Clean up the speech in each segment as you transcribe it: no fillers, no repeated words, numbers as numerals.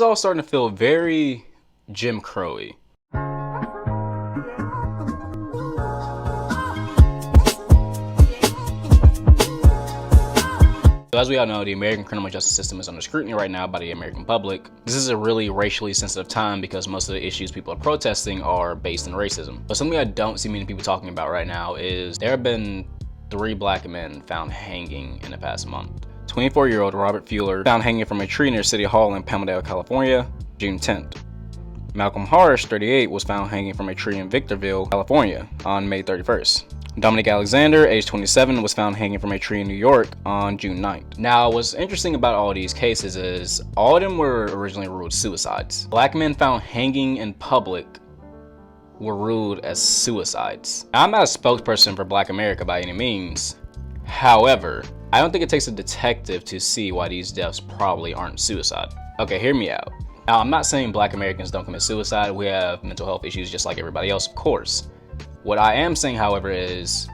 It's all starting to feel very Jim Crow-y. So as we all know, the American criminal justice system is under scrutiny right now by the American public. This is a really racially sensitive time because most of the issues people are protesting are based in racism. But something I don't see many people talking about right now is there have been 3 black men found hanging in the past month. 24-year-old Robert Fuller found hanging from a tree near City Hall in Palmdale, California, June 10th. Malcom Harsch, 38, was found hanging from a tree in Victorville, California on May 31st. Dominique Alexander, age 27, was found hanging from a tree in New York on June 9th. Now, what's interesting about all these cases is all of them were originally ruled suicides. Black men found hanging in public were ruled as suicides. Now, I'm not a spokesperson for Black America by any means. However, I don't think it takes a detective to see why these deaths probably aren't suicide. Okay, hear me out. Now, I'm not saying Black Americans don't commit suicide. We have mental health issues just like everybody else, of course. What I am saying, however, is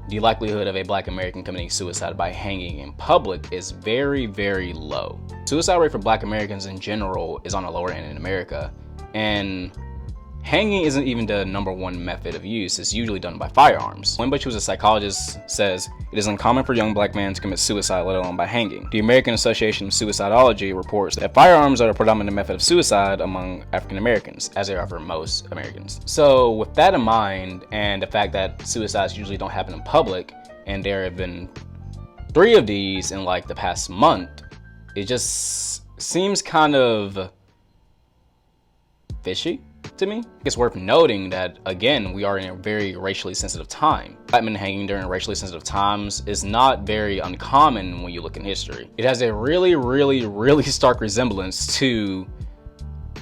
the likelihood of a Black American committing suicide by hanging in public is very, very low. Suicide rate for Black Americans in general is on the lower end in America, and hanging isn't even the #1 method of use. It's usually done by firearms. Winbush, who's a psychologist, says it is uncommon for young Black men to commit suicide, let alone by hanging. The American Association of Suicidology reports that firearms are the predominant method of suicide among African Americans, as they are for most Americans. So with that in mind, and the fact that suicides usually don't happen in public, and there have been 3 of these in like the past month, it just seems kind of fishy to me. It's worth noting that, again, we are in a very racially sensitive time. Black men hanging during racially sensitive times is not very uncommon when you look in history. It has a really stark resemblance to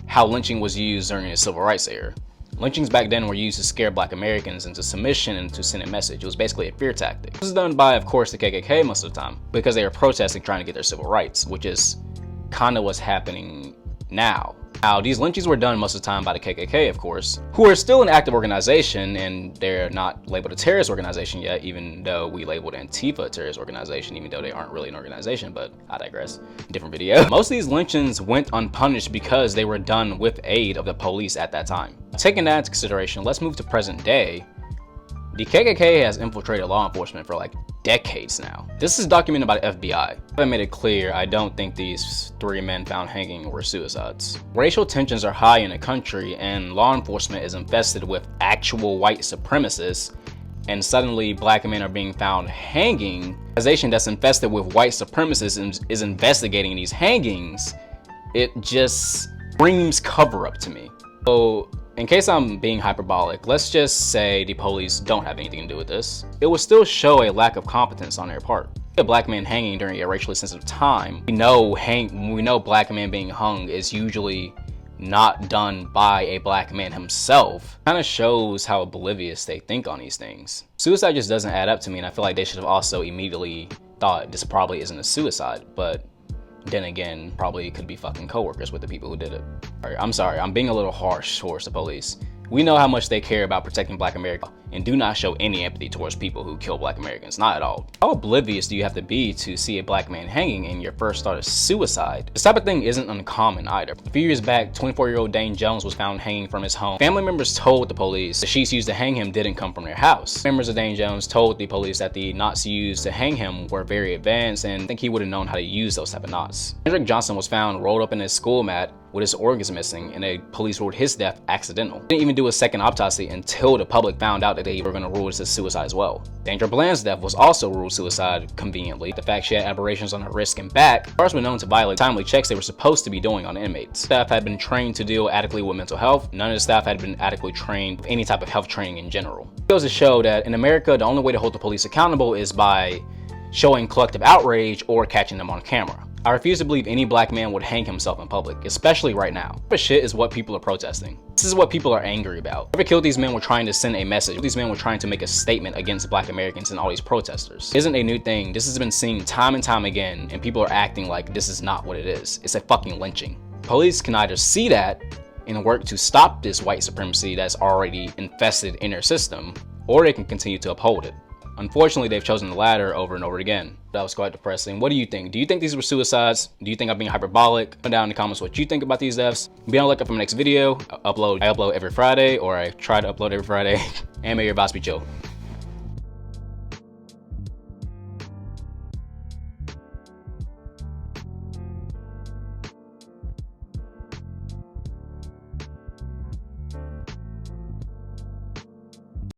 how lynching was used during the Civil Rights era. Lynchings back then were used to scare Black Americans into submission and to send a message. It was basically a fear tactic. This is done by, of course, the KKK most of the time because they are protesting trying to get their civil rights, which is kind of what's happening now. Now, these lynchings were done most of the time by the KKK, of course, who are still an active organization, and they're not labeled a terrorist organization yet, even though we labeled Antifa a terrorist organization, even though they aren't really an organization, but I digress. Different video. Most of these lynchings went unpunished because they were done with aid of the police at that time. Taking that into consideration, let's move to present day. The KKK has infiltrated law enforcement for like decades now. This is documented by the FBI. I made it clear I don't think these 3 men found hanging were suicides. Racial tensions are high in the country and law enforcement is infested with actual white supremacists, and suddenly Black men are being found hanging. An organization that's infested with white supremacists is investigating these hangings. It just screams cover up to me. So, in case I'm being hyperbolic, let's just say the police don't have anything to do with this. It would still show a lack of competence on their part. A Black man hanging during a racially sensitive time, we know Black men being hung is usually not done by a Black man himself. Kind of shows how oblivious they think on these things. Suicide just doesn't add up to me, and I feel like they should have also immediately thought this probably isn't a suicide, but then again, probably could be fucking coworkers with the people who did it. I'm sorry, I'm being a little harsh towards the police. We know how much they care about protecting Black America and do not show any empathy towards people who kill Black Americans, not at all. How oblivious do you have to be to see a Black man hanging and your first thought is suicide? This type of thing isn't uncommon either. A few years back, 24-year-old Dane Jones was found hanging from his home. Family members told the police the sheets used to hang him didn't come from their house. Members of Dane Jones told the police that the knots used to hang him were very advanced and think he would have known how to use those type of knots. Hendrick Johnson was found rolled up in his school mat with his organs missing, and the police ruled his death accidental. They didn't even do a second autopsy until the public found out that they were going to rule this as suicide as well. Danger Bland's death was also ruled suicide conveniently. The fact she had aberrations on her wrist and back, cars were known to violate timely checks they were supposed to be doing on inmates. Staff had been trained to deal adequately with mental health. None of the staff had been adequately trained with any type of health training in general. It goes to show that in America, the only way to hold the police accountable is by showing collective outrage or catching them on camera. I refuse to believe any Black man would hang himself in public, especially right now. This shit is what people are protesting. This is what people are angry about. Whoever killed these men were trying to send a message. These men were trying to make a statement against Black Americans and all these protesters. It isn't a new thing. This has been seen time and time again, and people are acting like this is not what it is. It's a fucking lynching. Police can either see that and work to stop this white supremacy that's already infested in their system, or they can continue to uphold it. Unfortunately, they've chosen the latter over and over again. That was quite depressing. What do you think? Do you think these were suicides? Do you think I'm being hyperbolic? Put down in the comments what you think about these deaths. Be on the lookout for my next video. I upload every Friday, or I try to upload every Friday. And may your boss be chill.